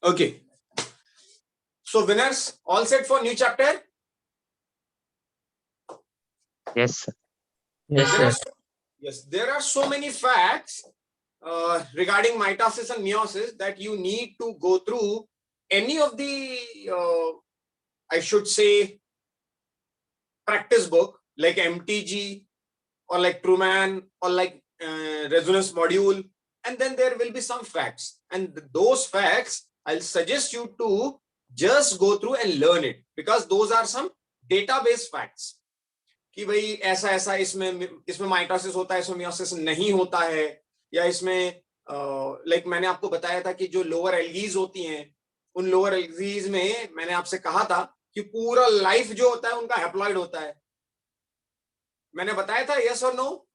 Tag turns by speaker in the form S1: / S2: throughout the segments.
S1: Okay. So winners, all set for new chapter?
S2: Yes, sir.
S3: Yes,
S1: There are so many facts regarding mitosis and meiosis that you need to go through any of the, I should say, practice book like MTG or like Truman or like resonance module, and then there will be some facts, and those facts I'll suggest you to just go through and learn it, because those are some database facts कि भाई ऐसा ऐसा इसमें mitosis होता है, इसमें meiosis नहीं होता है, या इसमें लाइक मैंने आपको बताया था कि जो लोअर एल्गीज होती हैं, उन लोअर एल्गीज में मैंने आपसे कहा था कि पूरा लाइफ जो होता है उनका हैप्लॉइड होता है. मैंने बताया था, यस और नो?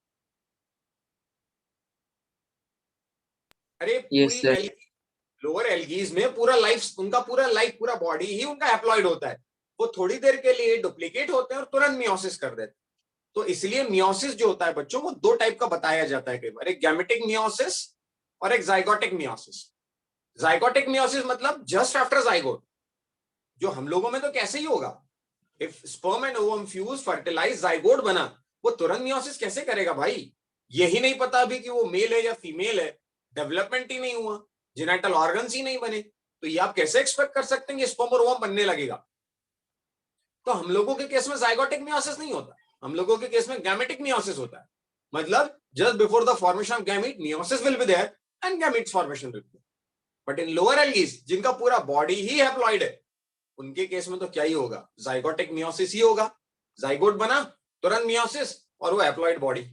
S1: अरे पूरी लोअर एल्गीज में पूरा लाइफ, उनका पूरा लाइफ, पूरा बॉडी ही उनका हैप्लॉइड होता है. वो थोड़ी देर के लिए डुप्लीकेट होते हैं और तुरंत मियोसिस कर देते हैं. तो इसलिए मियोसिस जो होता है बच्चों को दो टाइप का बताया जाता है कई बार, एक गैमेटिक मियोसिस और एक जाइगोटिक मियोसिस. जाइगोटिक मियोसिस मतलब जस्ट आफ्टर जाइगोट, जो हम लोगों में तो कैसे ही होगा, if sperm and ovum fuse, fertilize, zygote बना, वो तुरंत मियोसिस कैसे करेगा भाई? यही नहीं पता अभी कि वो मेल है या फीमेल है, डेवलपमेंट ही नहीं हुआ, जेनेटल ऑर्गन्स ही नहीं बने, तो ये आप कैसे एक्सपेक्ट कर सकते हैं कि स्पर्म और ओवम बनने लगेगा? तो हम लोगों के केस में जाइगोटिक मियोसिस नहीं होता, हम लोगों के केस में गैमेटिक मियोसिस होता है. मतलब just before the formation of gamete, meiosis will be there and gametes formation will be there. But in lower algae जिनका पूरा बॉडी ही हैप्लॉइड है, उनके केस में तो क्या ही होगा, जाइगोटिक मियोसिस ही होगा. जाइगोट बना, तुरंत मियोसिस, और वो हैप्लॉइड बॉडी,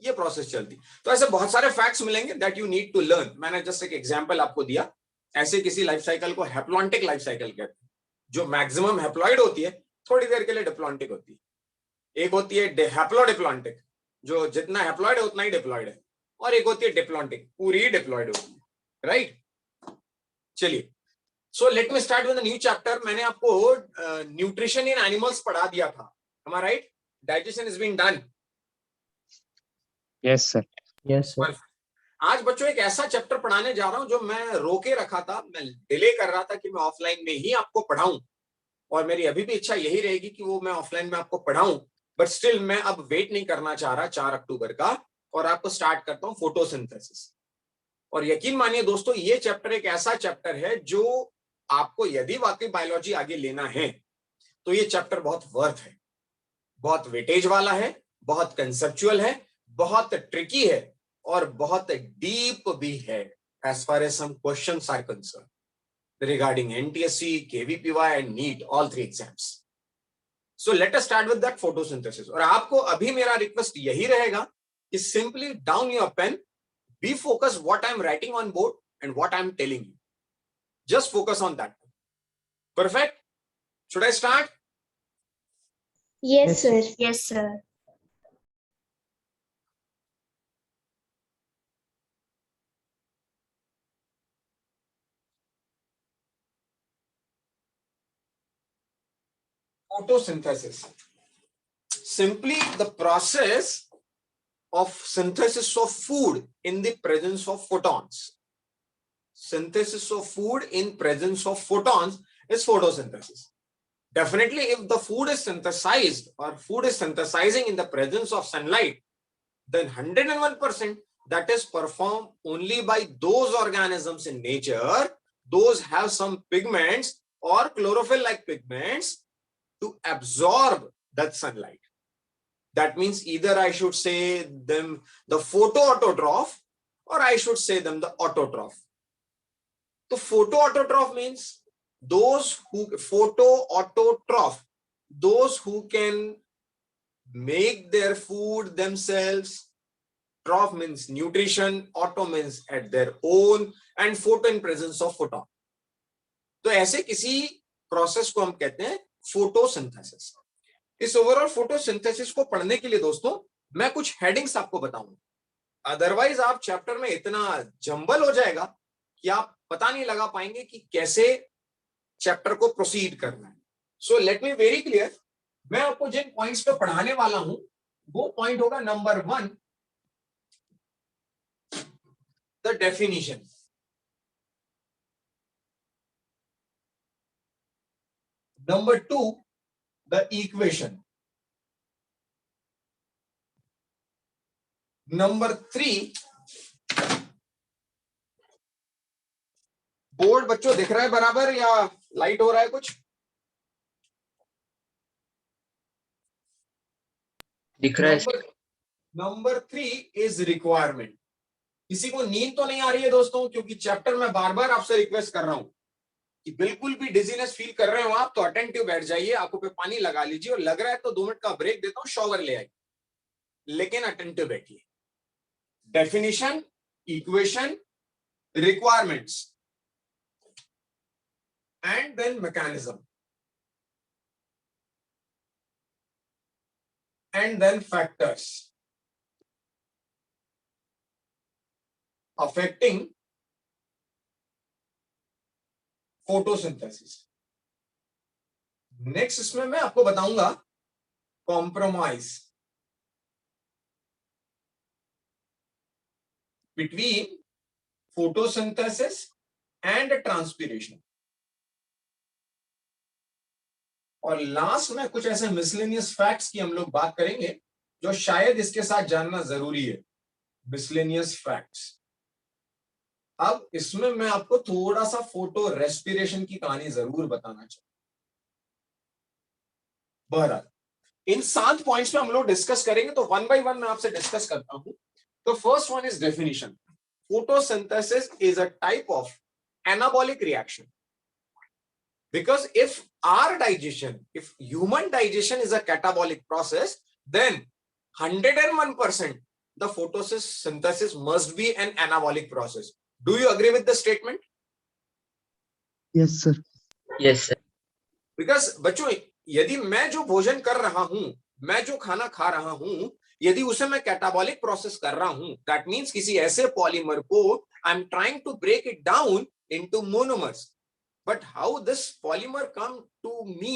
S1: ये प्रोसेस चलती. तो ऐसे बहुत सारे फैक्ट्स मिलेंगे that you need to learn. मैंने जस्ट एक एग्जांपल आपको दिया. ऐसे किसी लाइफ साइकिल को हैप्लॉन्टिक लाइफ साइकिल कहते हैं, जो मैक्सिमम हैप्लॉइड होती है, थोड़ी देर के लिए डिप्लॉन्टिक होती है. एक होती है हैप्लोडिप्लॉन्टिक, जो जितना हैप्लॉइड है उतना ही डिप्लॉइड है, और एक होती है डिप्लॉन्टिक, पूरी डिप्लॉइड होती है. राइट, चलिए. So let me start with new chapter. मैंने आपको न्यूट्रिशन इन एनिमल्स पढ़ा दिया था, am I right? Digestion is being done.
S2: Yes sir.
S3: yes sir.
S1: आज बच्चों एक ऐसा चैप्टर पढ़ाने जा रहा हूं जो मैं रोके रखा था, मैं डिले कर रहा था कि मैं ऑफलाइन में ही आपको पढ़ाऊं, और मेरी अभी भी इच्छा यही रहेगी कि वो मैं ऑफलाइन में आपको पढ़ाऊं. बट स्टिल मैं अब वेट नहीं करना चाह रहा 4 अक्टूबर का, और आपको स्टार्ट करता हूं फोटोसिंथेसिस. और यकीन मानिए दोस्तों, ये चैप्टर एक ऐसा चैप्टर है जो आपको यदि वाकई बायोलॉजी आगे लेना है तो ये चैप्टर बहुत वर्थ है, बहुत वेटेज वाला है, बहुत कंसेप्चुअल है, बहुत ट्रिकी है, और बहुत डीप भी है as far as some questions are concern regarding NTSC, KVPY and NEET, all 3 exams. So let us start with that photosynthesis. और आपको अभी मेरा रिक्वेस्ट यही रहेगा कि simply down your pen, be focused what I am writing on board and what I am telling you. Just focus on that. Perfect? Should I start?
S4: Yes, sir.
S5: Yes, sir.
S1: Photosynthesis. Simply the process of synthesis of food in the presence of photons. Synthesis of food in presence of photons is photosynthesis. Definitely, if the food is synthesized or food is synthesizing in the presence of sunlight, then 101% that is performed only by those organisms in nature. Those have some pigments or chlorophyll-like pigments to absorb that sunlight. That means either I should say them the photoautotroph, or I should say them the autotroph. So photoautotroph means those who photoautotroph, those who can make their food themselves. Troph means nutrition, auto means at their own, and photo in presence of photon. तो ऐसे किसी process को हम कहते हैं photosynthesis. इस overall photosynthesis को पढ़ने के लिए दोस्तों मैं कुछ हेडिंग्स आपको बताऊंगा, अदरवाइज आप चैप्टर में इतना जंबल हो जाएगा कि आप पता नहीं लगा पाएंगे कि कैसे चैप्टर को प्रोसीड करना है. So let me very clear, मैं आपको जिन पॉइंट्स पे पढ़ाने वाला हूं वो पॉइंट होगा number 1, the definition. Number 2, the equation. Number 3, board बच्चों दिख रहा है बराबर या लाइट हो रहा है कुछ?
S3: दिख रहा है।
S1: Number 3 is requirement. किसी को नींद तो नहीं आ रही है दोस्तों? क्योंकि चैप्टर में बार बार आपसे रिक्वेस्ट कर रहा हूं कि बिल्कुल भी डिजीनेस फील कर रहे हो आप तो अटेंटिव बैठ जाइए, आंखों पे पानी लगा लीजिए, और लग रहा है तो 2 मिनट का ब्रेक देता हूं, शॉवर ले आइए, लेकिन अटेंटिव बैठिए. Definition, equation, requirements, and then mechanism, and then factors affecting photosynthesis. Next इसमें मैं आपको बताऊंगा compromise between photosynthesis and transpiration. और लास्ट में कुछ ऐसे मिसलेनियस फैक्ट्स की हम लोग बात करेंगे जो शायद इसके साथ जानना जरूरी है. Miscellaneous facts. अब इसमें मैं आपको थोड़ा सा फोटो रेस्पिरेशन की कहानी जरूर बताना चाहूंगा. बहरहाल इन 7 पॉइंट्स पे हम लोग डिस्कस करेंगे, तो वन बाय वन मैं आपसे डिस्कस करता हूं. तो first one is definition. Photosynthesis is a type of anabolic reaction. Because if human digestion is a catabolic process, then 101% the photosynthesis must be an anabolic process. Do you agree with the statement?
S2: Yes, sir.
S3: Yes, sir.
S1: Because बच्चों यदि मैं जो भोजन कर रहा हूं, मैं जो खाना खा रहा हूं, यदि उसे मैं कैटाबॉलिक प्रोसेस कर रहा हूं, दैट मीन्स किसी ऐसे पॉलीमर को I am trying to break it down into monomers. But how this polymer come to me?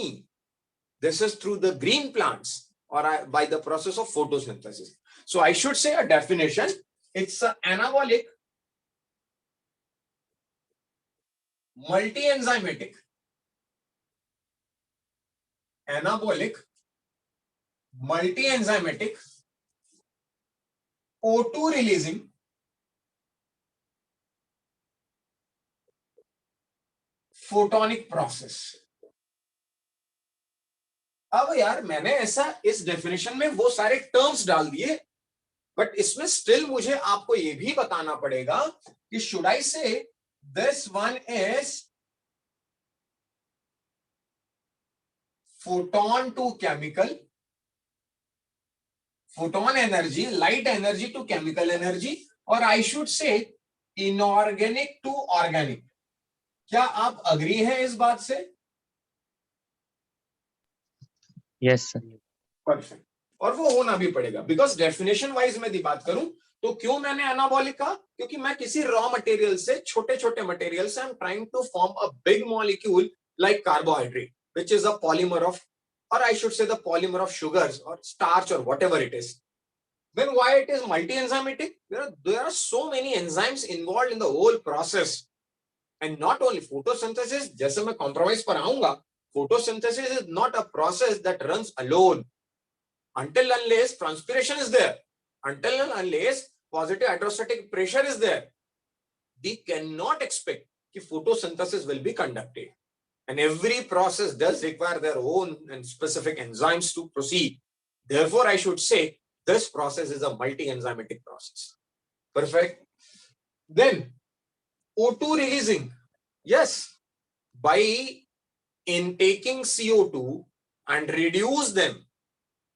S1: This is through the green plants or by the process of photosynthesis. So I should say a definition. It's an anabolic, multi-enzymatic, anabolic, multi-enzymatic, O2 releasing, photonic process. अब यार मैंने ऐसा इस definition में वो सारे terms डाल दिए, बट इसमें स्टिल मुझे आपको ये भी बताना पड़ेगा कि should I say this one is photon to chemical, photon energy, light energy to chemical energy, और I should say inorganic to organic. क्या आप अग्री हैं इस बात से?
S3: Yes, sir.
S1: परफेक्ट. और वो होना भी पड़ेगा, बिकॉज डेफिनेशन वाइज मैं बात करूं तो क्यों मैंने एनाबॉलिक कहा? क्योंकि मैं किसी रॉ मटेरियल से, छोटे छोटे मटेरियल से I am trying to form a big molecule like carbohydrate which is a polymer of, or I should say the polymer of sugars or starch or whatever it is. Then why it is multi-enzymatic? There are so many enzymes involved in the whole process, and not only photosynthesis. जैसे मैं compromise पर आऊंगा, photosynthesis is not a process that runs alone until unless transpiration is there, until and unless positive hydrostatic pressure is there. We cannot expect that photosynthesis will be conducted. And every process does require their own and specific enzymes to proceed. Therefore, I should say this process is a multi-enzymatic process. Perfect. Then O2 releasing. Yes, by intaking CO2 and reduce them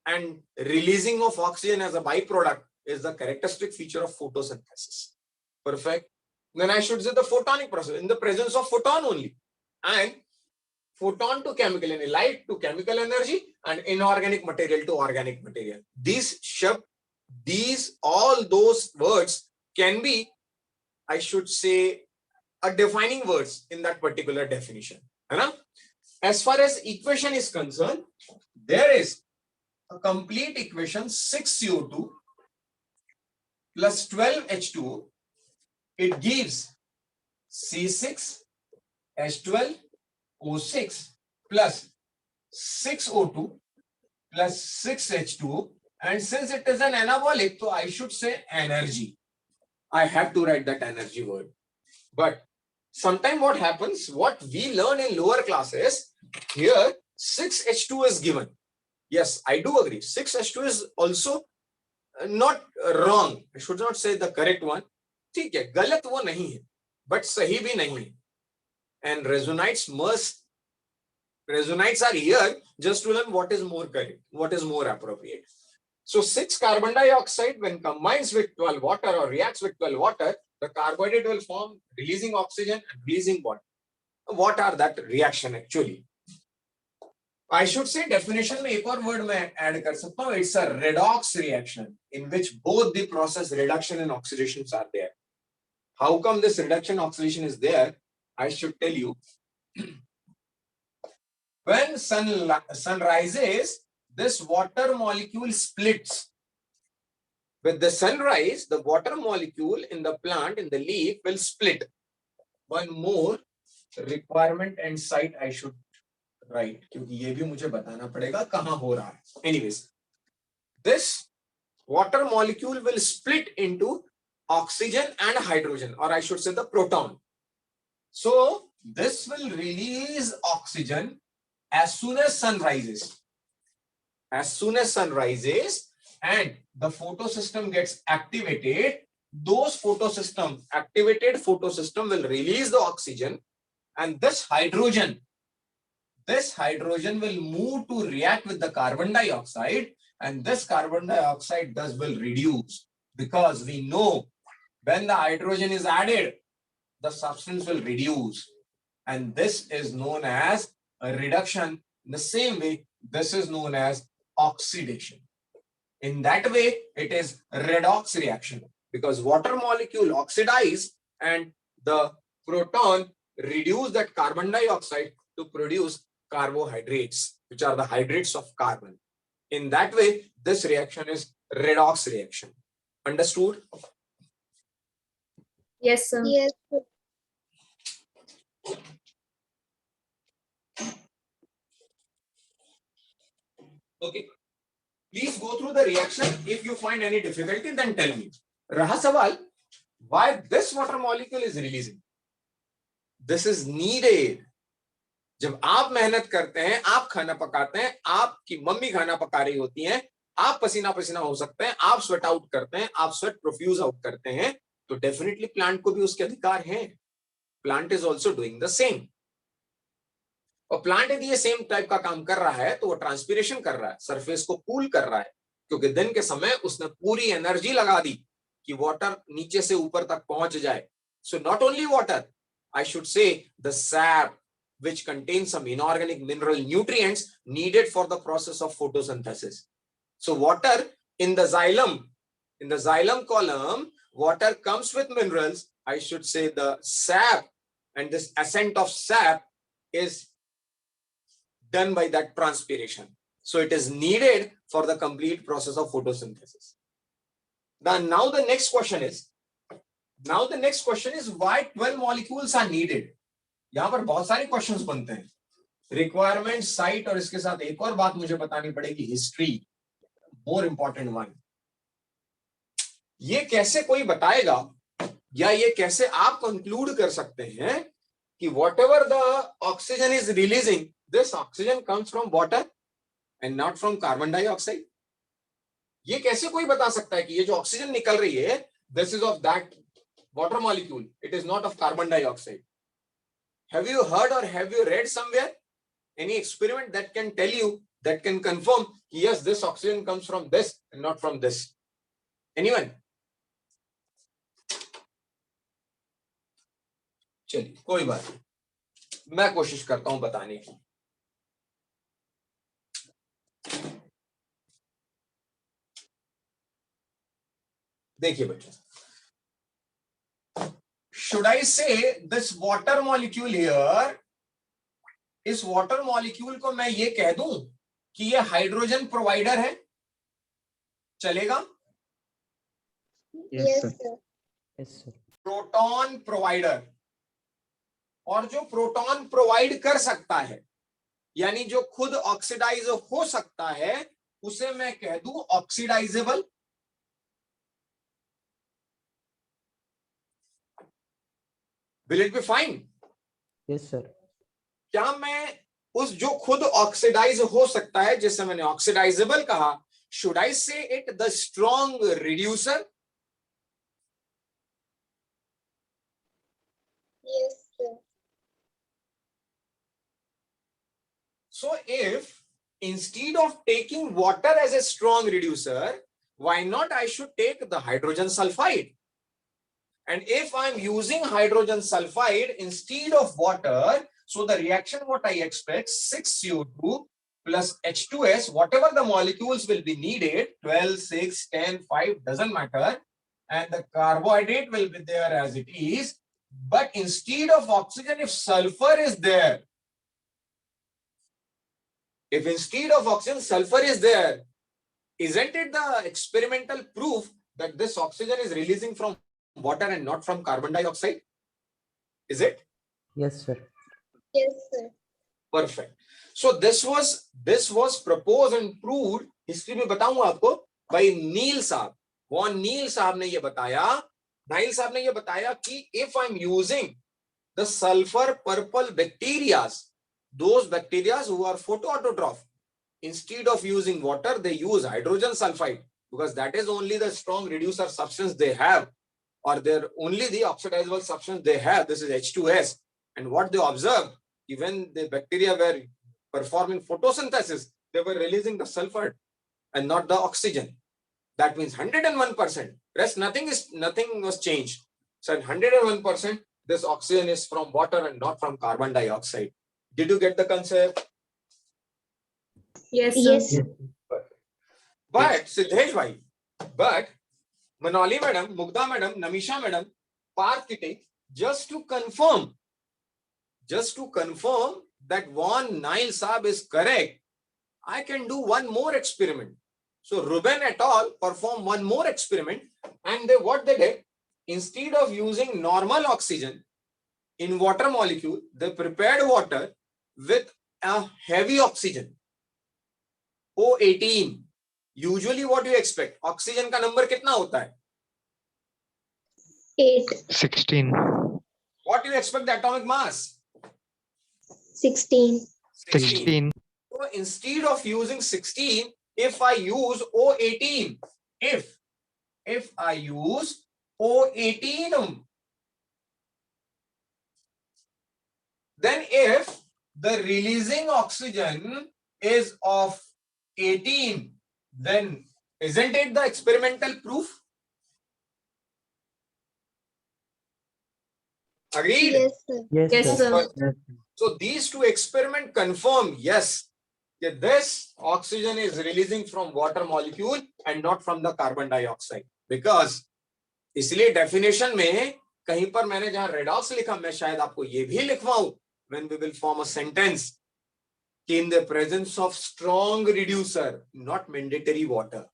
S1: and releasing of oxygen as a byproduct is the characteristic feature of photosynthesis. Perfect. Then I should say the photonic process in the presence of photon only. And photon to chemical energy, light to chemical energy, and inorganic material to organic material. All those words can be, I should say, a defining words in that particular definition. As far as equation is concerned, there is a complete equation 6CO2 plus 12H2O. It gives C6H12O6 plus 6O2 plus 6H2O, and since it is an anabolic, so I should say energy. I have to write that energy word. But sometimes what happens, what we learn in lower classes, here 6H2 is given. Yes, I do agree. 6H2 is also not wrong. I should not say the correct one. ठीक है, गलत वो नहीं है, but सही भी नहीं है. And resonites are here just to learn what is more correct, what is more appropriate. So 6 carbon dioxide, when combines with 12 water or reacts with 12 water, the carbohydrate will form releasing oxygen and releasing water. What are that reaction actually? I should say definition में एक और word मैं add कर सकता हूँ. It's a redox reaction in which both the process reduction and oxidations are there. How come this reduction oxidation is there? I should tell you. When sun rises, this water molecule splits. With the sunrise, the water molecule in the plant, in the leaf, will split. One more requirement and site I should write, क्योंकि ये भी मुझे बताना पड़ेगा कहाँ हो रहा है. Anyways, this water molecule will split into oxygen and hydrogen, or I should say the proton. So this will release oxygen as soon as sun rises. As soon as sun rises and the photosystem gets activated, those activated photosystem will release the oxygen, and this hydrogen will move to react with the carbon dioxide, and this carbon dioxide will reduce, because we know when the hydrogen is added, the substance will reduce, and this is known as a reduction. In the same way, this is known as oxidation. In that way, it is redox reaction, because water molecule oxidize and the proton reduce that carbon dioxide to produce carbohydrates, which are the hydrates of carbon. In that way, this reaction is redox reaction. Understood?
S4: Yes, sir.
S2: Yes.
S1: Okay. Please go through the reaction. If you find any difficulty, then tell me. Raha sawal, why this water molecule is releasing? This is needed. जब आप मेहनत करते हैं, आप खाना पकाते हैं, आपकी मम्मी खाना पका रही होती हैं, आप पसीना पसीना हो सकते हैं, आप स्वेट आउट करते हैं, आप स्वेट प्रोफ्यूज आउट करते हैं, तो डेफिनेटली प्लांट को भी उसके अधिकार हैं. Plant is also doing the same. और प्लांट यदि ये सेम टाइप का काम कर रहा है तो वो ट्रांसपिरेशन कर रहा है, सरफेस को कूल कर रहा है, क्योंकि दिन के समय उसने पूरी एनर्जी लगा दी कि वाटर नीचे से ऊपर तक पहुंच जाए. So not only water, I should say the SAP which contains some inorganic mineral nutrients needed for the process of photosynthesis. So water in the xylem column, water comes with minerals. I should say the sap, and this ascent of sap is done by that transpiration. So it is needed for the complete process of photosynthesis. Now the next question is why 12 molecules are needed? यहां पर बहुत सारे questions बनते हैं. Requirement, site, और इसके साथ एक और बात मुझे बतानी पड़ेगी, हिस्ट्री, मोर इंपॉर्टेंट वन. ये कैसे कोई बताएगा, या ये कैसे आप कंक्लूड कर सकते हैं कि what ever the oxygen is releasing, this oxygen comes from water and not from carbon dioxide? ये कैसे कोई बता सकता है कि ये जो ऑक्सीजन निकल रही है, this is of that water molecule, it is not of carbon dioxide? Have you heard or have you read somewhere any experiment that can tell you, that can confirm, yes, this oxygen comes from this and not from this? Anyone? चलिए, कोई बात नहीं, मैं कोशिश करता हूं बताने की. देखिए बच्चों, should I say this water molecule here, इस water molecule को मैं ये कह दूं कि ये हाइड्रोजन प्रोवाइडर है, चलेगा?
S2: Yes, sir.
S3: Yes, sir.
S1: Proton provider, और जो प्रोटॉन प्रोवाइड कर सकता है, यानी जो खुद ऑक्सीडाइज हो सकता है उसे मैं कह दूं oxidizable. Will it be fine?
S4: Yes sir.
S1: क्या मैं उस जो खुद ऑक्सीडाइज हो सकता है जिसे मैंने ऑक्सीडाइजेबल कहा, शुड आई से it the strong reducer?
S5: Yes, sir.
S1: So if instead of taking water as a strong reducer, why not I should take the hydrogen sulfide? And if I'm using hydrogen sulfide instead of water, so the reaction what I expect 6CO2 plus H2S, whatever the molecules will be needed, 12, 6, 10, 5, doesn't matter. And the carbohydrate will be there as it is. But instead of oxygen, if sulfur is there, if instead of oxygen, sulfur is there, isn't it the experimental proof that this oxygen is releasing from water and not from carbon dioxide? Is it?
S4: Yes sir.
S5: Yes, sir.
S1: Perfect. So this was proposed and proved. History में बताऊं आपको भाई नील साहब, Van Niel साहब ने ये बताया, Nile साहब ने ये बताया कि if I'm using the sulfur purple bacteria, those bacteria who are photoautotroph, instead of using water they use hydrogen sulfide because that is only the strong reducer substance they have, or they're only the oxidizable substance they have. This is H2S. And what they observed, even the bacteria were performing photosynthesis, they were releasing the sulfur and not the oxygen. That means 101%. Rest nothing was changed. So 101%, this oxygen is from water and not from carbon dioxide. Did you get the concept?
S5: Yes, sir.
S4: Yes.
S1: But Siddhesh bhai, but Manali madam, Mugdha madam, Namisha madam, Parth Kite, just to confirm that Von Nile Saab is correct, I can do one more experiment. So Ruben et al. Perform one more experiment, and what they did, instead of using normal oxygen in water molecule, they prepared water with a heavy oxygen, O18. Usually what do you expect? Oxygen का number कितना होता है?
S5: 8,
S2: 16.
S1: What do you expect the atomic mass?
S5: 16.
S2: 16.
S1: So instead of using 16, if I use O18, if I use O18, then if the releasing oxygen is of 18, then isn't it the experimental proof? Agreed?
S5: Yes, sir.
S4: Yes sir.
S3: Yes.
S1: So these two experiments confirm, yes, that this oxygen is releasing from water molecule and not from the carbon dioxide. Because इसलिए definition में कहीं पर मैंने जहां redox लिखा, मैं शायद आपको ये भी लिखवाऊं, when we will form a sentence, in the presence of strong reducer, not mandatory water.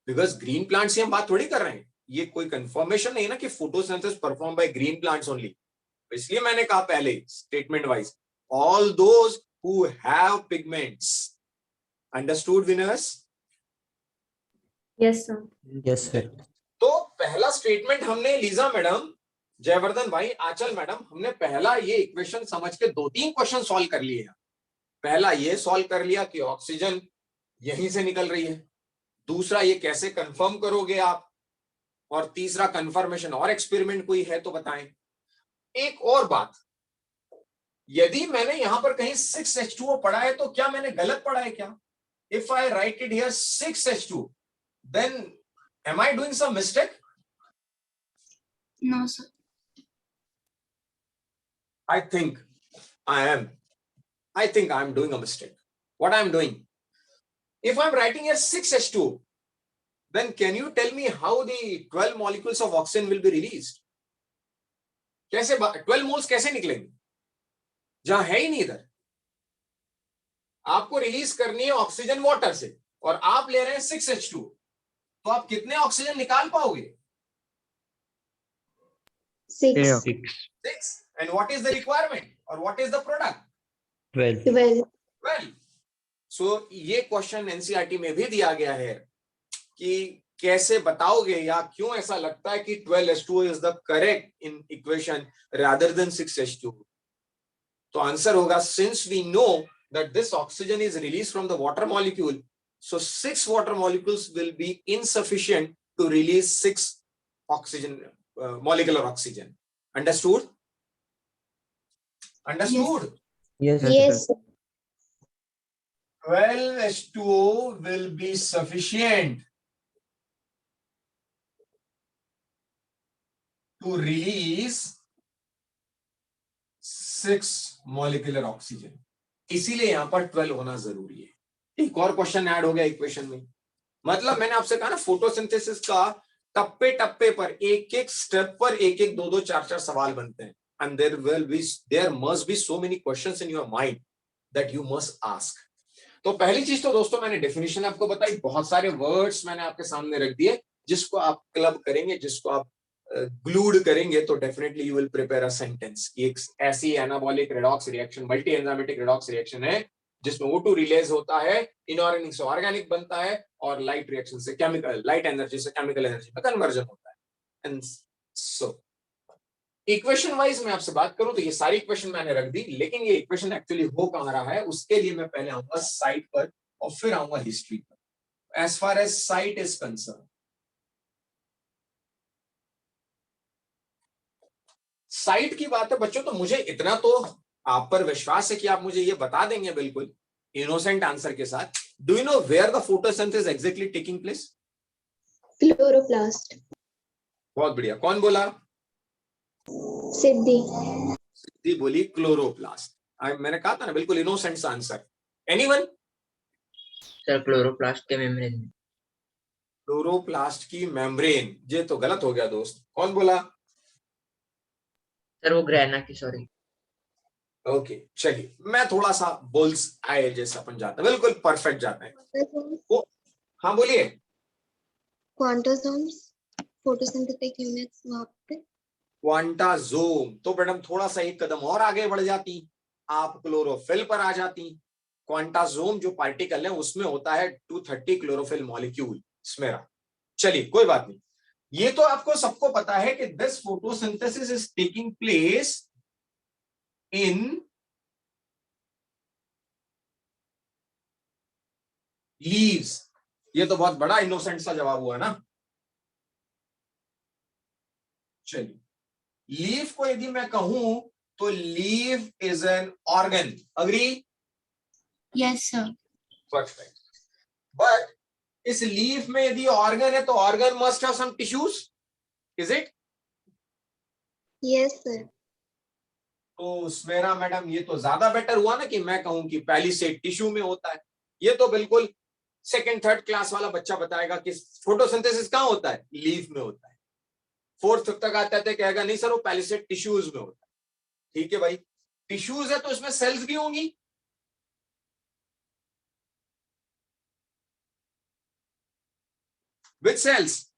S1: Because green plants से हम बात थोड़ी कर रहे हैं, ये कोई confirmation नहीं है ना कि photosynthesis performed by green plants only. इसलिए मैंने कहा पहले statement wise, all those who have pigments. Understood, winners?
S5: Yes, sir.
S4: Yes sir.
S1: तो पहला स्टेटमेंट हमने लीजा मैडम, जयवर्धन भाई, आंचल मैडम, हमने पहला ये इक्वेशन समझ के 2-3 क्वेश्चन सॉल्व कर लिए हैं. पहला ये सॉल्व कर लिया कि ऑक्सीजन यहीं से निकल रही है, दूसरा ये कैसे कंफर्म करोगे आप, और तीसरा कंफर्मेशन और एक्सपेरिमेंट कोई है तो बताएं. एक और बात, यदि मैंने यहां पर कहीं 6H2O पढ़ा है तो क्या मैंने गलत पढ़ा है क्या? If I write it here 6H2, then am I doing some mistake?
S5: No, sir.
S1: I think I am. I think I'm doing a mistake. What I'm doing? If I'm writing here 6H2, then can you tell me how the 12 molecules of oxygen will be released? कैसे 12 moles कैसे निकलेंगे जहां है ही नहीं इधर? आपको release करनी है ऑक्सीजन वाटर से और आप ले रहे हैं 6H2, तो आप कितने ऑक्सीजन निकाल पाओगे?
S5: 6,
S1: 6. And what is the requirement or what is the product?
S4: 12.
S5: 12.
S1: Well so ये क्वेश्चन एनसीईआरटी में भी दिया गया है कि कैसे बताओगे या क्यों ऐसा लगता है कि 12H2O is the correct in equation rather than 6H2O। तो आंसर होगा since we know that this oxygen is released from the water molecule, so 6 water molecules will be insufficient to release 6 oxygen molecular oxygen. Understood? Understood?
S4: Yes,
S5: Yes,
S4: sir.
S5: sir.
S1: 12H2O will be sufficient to release 6 molecular oxygen. इसीलिए यहां पर 12 होना जरूरी है। एक और question add हो गया इक्वेशन में। मतलब मैंने आपसे कहा ना फोटोसिंथेसिस का टप्पे टप्पे पर एक एक स्टेप पर एक एक दो दो चार चार सवाल बनते हैं। And there must be so many questions in your mind that you must ask. तो पहली चीज तो दोस्तों मैंने डेफिनेशन आपको बताई, बहुत सारे वर्ड्स मैंने आपके सामने रख दिए, जिसको आप क्लब करेंगे, जिसको आप ग्लूड करेंगे तो definitely you will prepare a sentence कि एक ऐसी anabolic redox reaction, multi enzymatic redox reaction है जिसमें O2 रिलीज होता है, इनऑर्गेनिक से ऑर्गेनिक बनता है और लाइट रिएक्शन से केमिकल, लाइट एनर्जी से केमिकल एनर्जी में कन्वर्जन होता है। एंड सो इक्वेशन वाइज मैं आपसे बात करूं तो ये सारी इक्वेशन मैंने रख दी, लेकिन ये इक्वेशन एक्चुअली हो कहां रहा है उसके लिए मैं पहले आऊंगा साइट पर और फिर आऊंगा हिस्ट्री पर। As far as site is concern, site की बात है बच्चों, तो मुझे इतना तो आप पर विश्वास है कि आप मुझे ये बता देंगे बिल्कुल इनोसेंट आंसर के साथ। Do you know where the photosynthesis exactly taking place?
S5: Chloroplast.
S1: बहुत बढ़िया, कौन बोला?
S5: Siddhi.
S1: सिद्धि बोली क्लोरोप्लास्ट। मैंने कहा था ना बिल्कुल innocent answer. Anyone?
S3: Sir chloroplast के मेम्ब्रेन में।
S1: क्लोरोप्लास्ट की मेम्ब्रेन, ये तो गलत हो गया दोस्त, कौन बोला?
S3: सर वो ग्रेना की, सॉरी।
S1: ओके चलिए, मैं थोड़ा सा बुल्स आए जैसा अपन जाता है, बिल्कुल परफेक्ट जाते हैं। हाँ बोलिए।
S5: Quantosomes. Photosynthetic units वहाँ पे।
S1: क्वांटाजोम, तो मैडम थोड़ा सा एक कदम और आगे बढ़ जाती, आप क्लोरोफिल पर आ जाती। क्वांटाजोम जो पार्टिकल है उसमें होता है 230 क्लोरोफिल मॉलिक्यूल स्मेरा। चलिए कोई बात नहीं, ये तो आपको सबको पता है कि this photosynthesis is taking place in leaves. ये तो बहुत बड़ा इनोसेंट सा जवाब हुआ ना। चलिए, लीफ को यदि मैं कहूं तो leaf is an organ, agree?
S5: Yes, sir.
S1: Perfect. But इस लीफ में यदि ऑर्गन है तो organ must have some tissues, is it?
S5: Yes, sir.
S1: तो स्मेरा मैडम ये तो ज्यादा बेटर हुआ ना कि मैं कहूं कि पहली से टिश्यू में होता है। ये तो बिल्कुल सेकंड थर्ड क्लास वाला बच्चा बताएगा कि फोटोसिंथेसिस कहां होता है, लीफ में होता है। फोर्थ तक आता है कहेगा नहीं सर वो पहले से टिश्यूज में होता है। ठीक है भाई, टिश्यूज है तो इसमें सेल्स भी होंगी। विच सेल्स?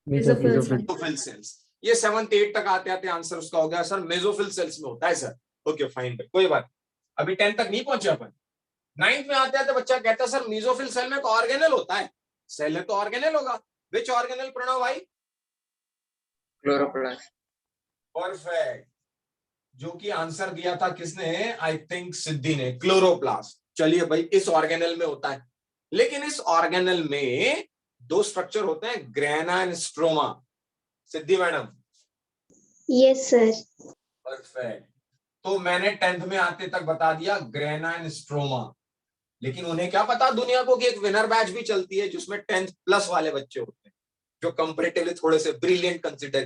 S1: Mesophyll cells. ये 7th 8 तक आते आते आंसर उसका हो गया सर मेसोफिल सेल्स में होता है सर। ओके फाइन, कोई बात, अभी 10 तक नहीं पहुंचे अपन। 9th में आते आते बच्चा कहता है सर मेसोफिल सेल में तो ऑर्गेनल होता है। सेल है तो ऑर्गेनल होगा। विच ऑर्गेनल प्रणव भाई?
S3: क्लोरोप्लास्ट।
S1: परफेक्ट। जो कि आंसर दिया था किसने? आई थिंक सिद्धि ने, क्लोरोप्लास्ट। चलिए भाई, इस ऑर्गेनल में होता है, लेकिन इस ऑर्गेनल में दो स्ट्रक्चर होते हैं, grana and stroma. Siddhi madam?
S5: Yes, sir.
S1: Perfect. तो मैंने 10th में आते तक बता दिया ग्रेना एंड स्ट्रोमा, लेकिन उन्हें क्या पता दुनिया को कि एक विनर बैच भी चलती है जिसमें 10th प्लस वाले बच्चे होते हैं जो कंपैरेटिवली थोड़े से ब्रिलियंट कंसीडर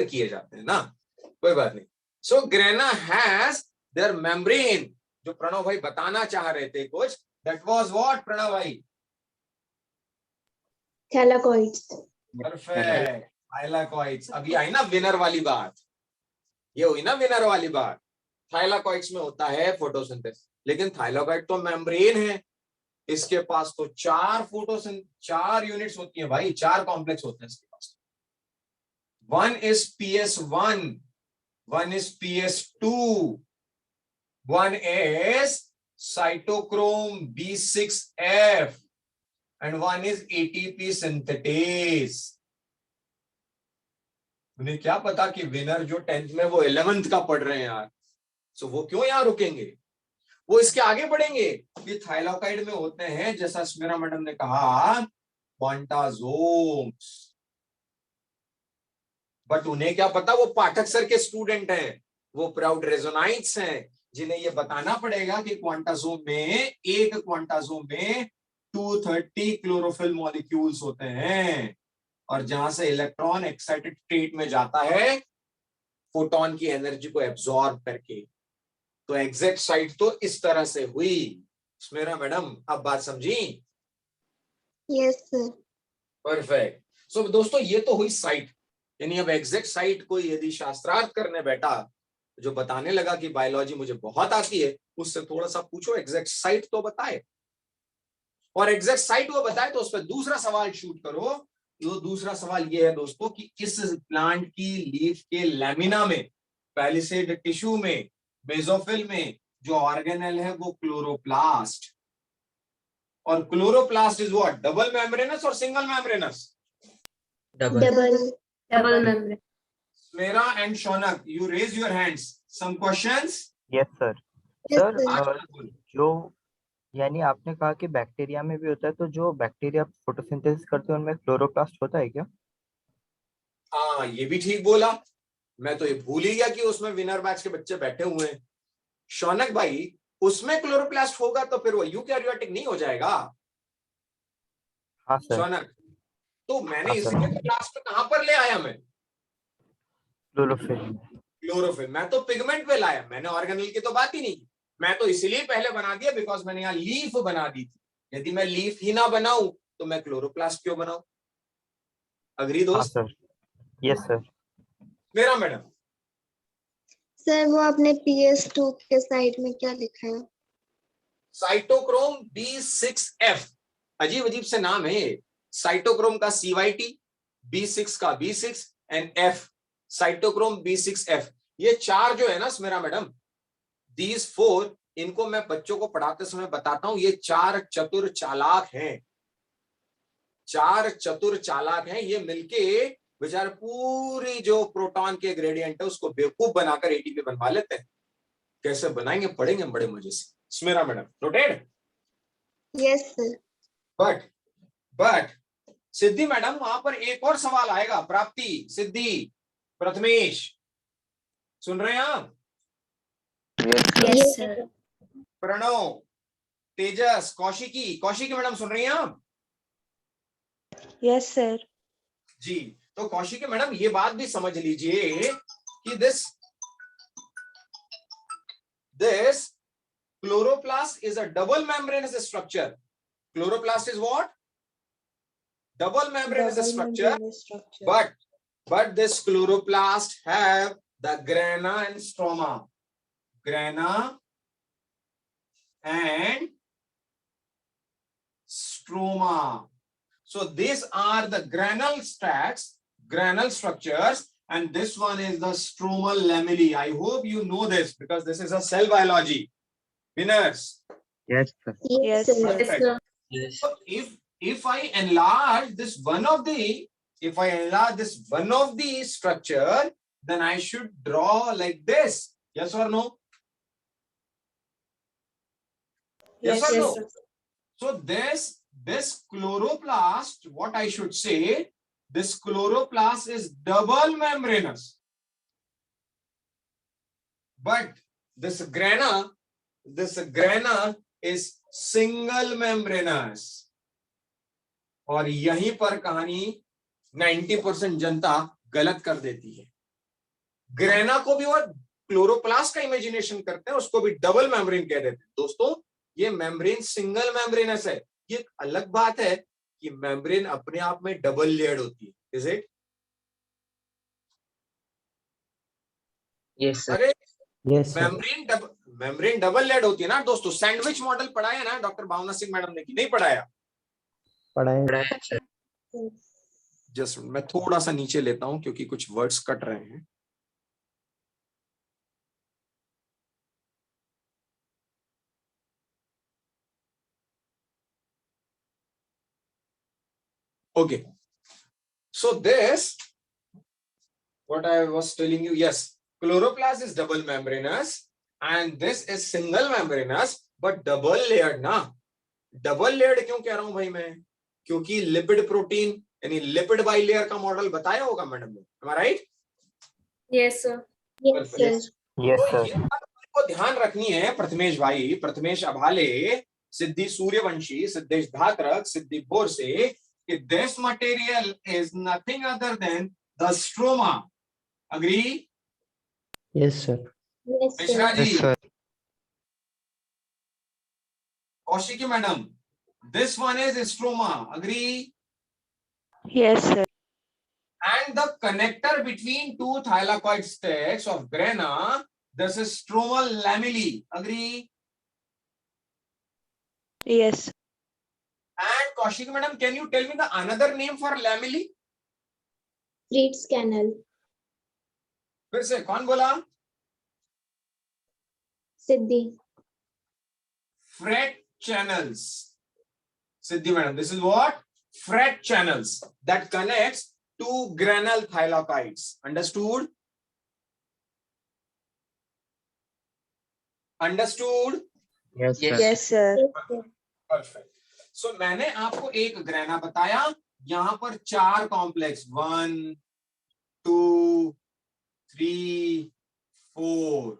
S1: किए जाते हैं ना। कोई बात नहीं। सो ग्रेना हैज देयर मेम्ब्रेन, जो प्रणव भाई बताना चाह रहे थे कुछ, दैट वाज व्हाट प्रणव भाई?
S5: Thylakoids.
S1: Perfect, thylakoids. अभी आई ना विनर वाली बात, ये हुई ना विनर वाली बात। थाइलाकॉइड्स में होता है फोटोसिंथेसिस, लेकिन थाइलाकॉइड तो मेम्ब्रेन है, इसके पास तो 4 यूनिट्स होती है भाई, 4 कॉम्प्लेक्स होते हैं इसके पास। 1 is PS1, 1 is PS2, One is cytochrome B6F and one is ATP synthetase. उन्हें क्या पता कि विनर जो 10th में वो 11th का पढ़ रहे हैं यार, सो वो क्यों यहाँ रुकेंगे, वो इसके आगे बढ़ेंगे। ये थाइलाकाइड में होते हैं, जैसा स्मिरा मैडम ने कहा, क्वांटासोम्स। बट उन्हें क्या पता, वो पाठक सर के स्टूडेंट हैं, वो प्राउड रेजोनाइट्स हैं, जिन्हें ये बताना पड़ेगा कि क्वांटासोम में, एक क्वांटासोम में 230 क्लोरोफिल मॉलिक्यूल्स होते हैं, और जहां से इलेक्ट्रॉन एक्साइटेड स्टेट में जाता है फोटोन की एनर्जी को एब्जॉर्ब करके। तो एग्जैक्ट साइट तो इस तरह से हुई। स्मिरा मैडम अब बात समझी?
S5: Yes, sir.
S1: परफेक्ट। सो दोस्तों ये तो हुई साइट, यानी अब एग्जैक्ट साइट को यदि शास्त्रार्थ करने बैठा, जो बताने लगा कि बायोलॉजी मुझे बहुत आती है, उससे थोड़ा सा पूछो एग्जैक्ट साइट तो बताए, और एग्जैक्ट साइट वो बताए तो उस पर दूसरा सवाल शूट करो। तो दूसरा सवाल ये है दोस्तों कि इस प्लांट की लीफ के लैमिना में, पैलिसेड टिश्यू में, बेसोफिल में जो ऑर्गेनेल है वो क्लोरोप्लास्ट, और chloroplast is what, double membranous और single membranous?
S5: Double membrane.
S1: Smera and Shaunak, you raise your hands. Some questions?
S2: Yes sir.
S5: Yes,
S2: sir
S5: sir.
S2: जो यानी आपने कहा कि बैक्टीरिया में भी होता है, तो जो बैक्टीरिया फोटोसिंथेसिस करते हैं उनमें क्लोरोप्लास्ट होता है क्या?
S1: हाँ ये भी ठीक बोला, मैं तो ये भूल ही गया कि उसमें विनर बैच के बच्चे बैठे हुए हैं। शौनक भाई, उसमें क्लोरोप्लास्ट होगा तो फिर वो यूकैरियोटिक नहीं हो जाएगा?
S2: हाँ सर।
S1: शौनक, तो मैंने
S2: हाँ, सर।
S1: इसके प्लास्ट कहां पर ले आया मैं?
S2: क्लोरोफिल।
S1: क्लोरोफिल। मैं तो पिगमेंट पे लाया, मैंने ऑर्गेनेल की तो बात ही नहीं की। मैं तो इसलिए पहले बना दिया बिकॉज मैंने यहाँ लीफ बना दी थी। यदि मैं लीफ ही ना बनाऊं तो मैं क्लोरोप्लास्ट क्यों बनाऊं? अग्री
S2: हाँ
S1: दोस्त?
S2: सर। Yes sir.
S1: मेरा मैडम,
S5: सर वो आपने PS2 के साइड में क्या लिखा है?
S1: साइटोक्रोम B6F, अजीब अजीब से नाम है। साइटोक्रोम का CYT, B6 का B6 and F, cytochrome B6F। ये चार जो है ना स्मिरा मैडम, दीज फोर, इनको मैं बच्चों को पढ़ाते समय बताता हूं, ये चार चतुर चालाक हैं, चार चतुर चालाक हैं। ये मिलके बेचारे पूरी जो प्रोटॉन के ग्रेडियंट है उसको बेवकूफ बनाकर ATP बनवा लेते हैं। कैसे बनाएंगे पढ़ेंगे बड़े मजे से। Smira madam noted?
S5: Yes, sir.
S1: But Siddhi madam, वहां पर एक और सवाल आएगा। प्राप्ति, सिद्धि, प्रथमेश, सुन रहे हैं आप?
S5: Yes, sir.
S1: प्रणव, तेजस, कौशिकी, कौशिकी मैडम सुन रही हैं आप?
S6: Yes, sir.
S1: जी, तो कौशिकी मैडम ये बात भी समझ लीजिए कि this chloroplast is a double membranous structure. Chloroplast is what? Double membranous structure. But this chloroplast have the grana and stroma. Grana and stroma. So these are the granule structures, and this one is the stromal lamellae. I hope you know this because this is a cell biology. Winners.
S2: Yes sir.
S6: Yes,
S5: sir.
S6: sir.
S1: Perfect.
S3: Yes.
S1: So if I enlarge this one of the structure, then I should draw like this. Yes or no? Yes or no?
S6: sir.
S1: So this chloroplast, what I should say, this chloroplast is double membranous. But this grana is single membranous. और यहीं पर कहानी 90% जनता गलत कर देती है। Grana को भी वो क्लोरोप्लास्ट का इमेजिनेशन करते हैं, उसको भी डबल मेम्ब्रेन कह देते हैं। दोस्तों ये मेम्ब्रेन सिंगल मेम्ब्रेनस है। ये अलग बात है कि मेम्ब्रेन अपने आप में डबल लेयर्ड होती है। Is it?
S3: Yes, sir.
S1: अरे
S4: Yes, sir.
S1: Membrane double layered होती है ना दोस्तों। सैंडविच मॉडल पढ़ाया ना डॉक्टर भावना सिंह मैडम ने कि नहीं पढ़ाया?
S4: पढ़ाए।
S3: Right, sir.
S1: जस्ट मैं थोड़ा सा नीचे लेता हूं क्योंकि कुछ वर्ड्स कट रहे हैं। Okay. So this, what I was telling you, yes, chloroplast is double membranous and this is single membranous, but double layered ना. डबल लेयर्ड क्यों कह रहा हूं भाई मैं? क्योंकि लिपिड प्रोटीन यानी लिपिड बाइलेयर का मॉडल बताया होगा मैडम ने, am I right?
S6: Yes, sir.
S5: Yes, sir.
S2: Yes,
S1: तो
S2: sir.
S1: ये बात आपको ध्यान रखनी है प्रथमेश भाई, प्रथमेश अभाले, सिद्धि सूर्यवंशी, सिद्धेश धात्रक, सिद्धि बोरसे, कि this material is nothing other than the stroma. Agree?
S4: Yes, sir.
S5: Yes,
S1: Mishra
S5: sir.
S1: जी,
S2: Yes, sir.
S1: Kaushiki madam, this one is stroma. Agree?
S7: Yes, sir.
S1: And the connector between two thylakoid stacks of grana, this is stromal lamellae. Agree?
S7: Yes.
S1: And Kaushik madam, can you tell me the another name for lamellae?
S5: Fritz canal.
S1: फिर से कौन बोला?
S5: Siddhi.
S1: Fret channels. Siddhi madam, this is what? Fret channels that connects two granal thylakoids. Understood? Understood?
S3: Yes,
S2: Yes.
S3: sir.
S7: Yes, sir.
S5: Yes, sir.
S1: Perfect. So मैंने आपको एक grana बताया, यहां पर 4 complex 1 2 3 4.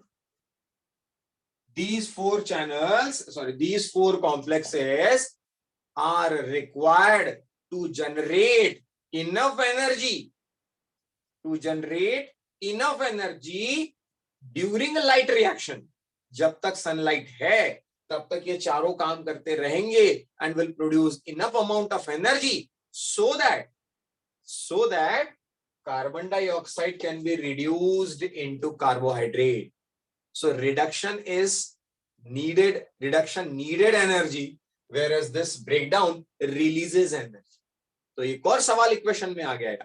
S1: These 4 channels, these 4 complexes are required to generate enough energy during a light reaction. जब तक sunlight है तब तक ये चारों काम करते रहेंगे and will produce enough amount of energy so that carbon dioxide can be reduced into carbohydrate. So reduction needed energy, whereas this breakdown releases energy. तो एक और सवाल इक्वेशन में आ गया है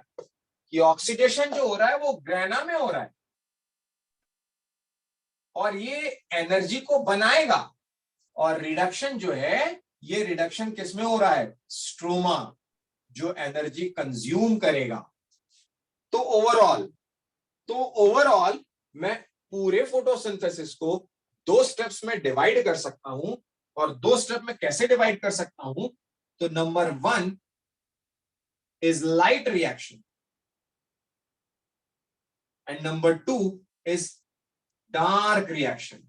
S1: कि ऑक्सीडेशन जो हो रहा है वो ग्रेना में हो रहा है और ये एनर्जी को बनाएगा, और रिडक्शन जो है, ये रिडक्शन किस में हो रहा है? स्ट्रोमा, जो एनर्जी कंज्यूम करेगा. तो ओवरऑल मैं पूरे फोटोसिंथेसिस को 2 स्टेप्स में डिवाइड कर सकता हूं, और 2 स्टेप में कैसे डिवाइड कर सकता हूं? तो number 1 is light reaction and number 2 is dark reaction.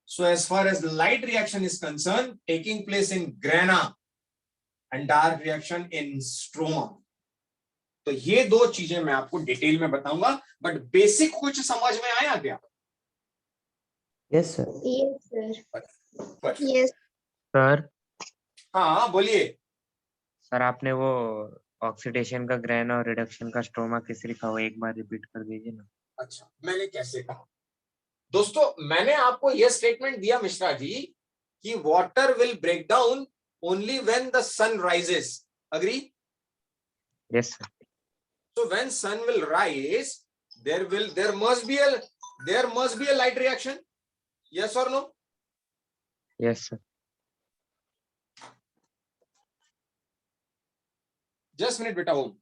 S1: So as far as the light reaction is concerned, taking place in grana, and dark reaction in stroma. तो ये 2 चीजें मैं आपको डिटेल में बताऊंगा, बट बेसिक कुछ समझ में आया क्या?
S4: Yes, sir.
S5: Yes, sir.
S1: But,
S5: Yes.
S3: Sir
S1: हाँ बोलिए.
S3: सर आपने वो ऑक्सीडेशन का ग्रेन और रिडक्शन का स्ट्रोमा किस लिखा हुआ, एक बार रिपीट कर दीजिए ना.
S1: अच्छा, मैंने कैसे कहा? दोस्तों, मैंने आपको यह स्टेटमेंट दिया मिश्रा जी कि water will break down only when the sun rises. Agree?
S3: Yes sir.
S1: So when sun will rise, there must be a light reaction. Yes or no?
S3: Yes sir.
S1: Just minute beta home.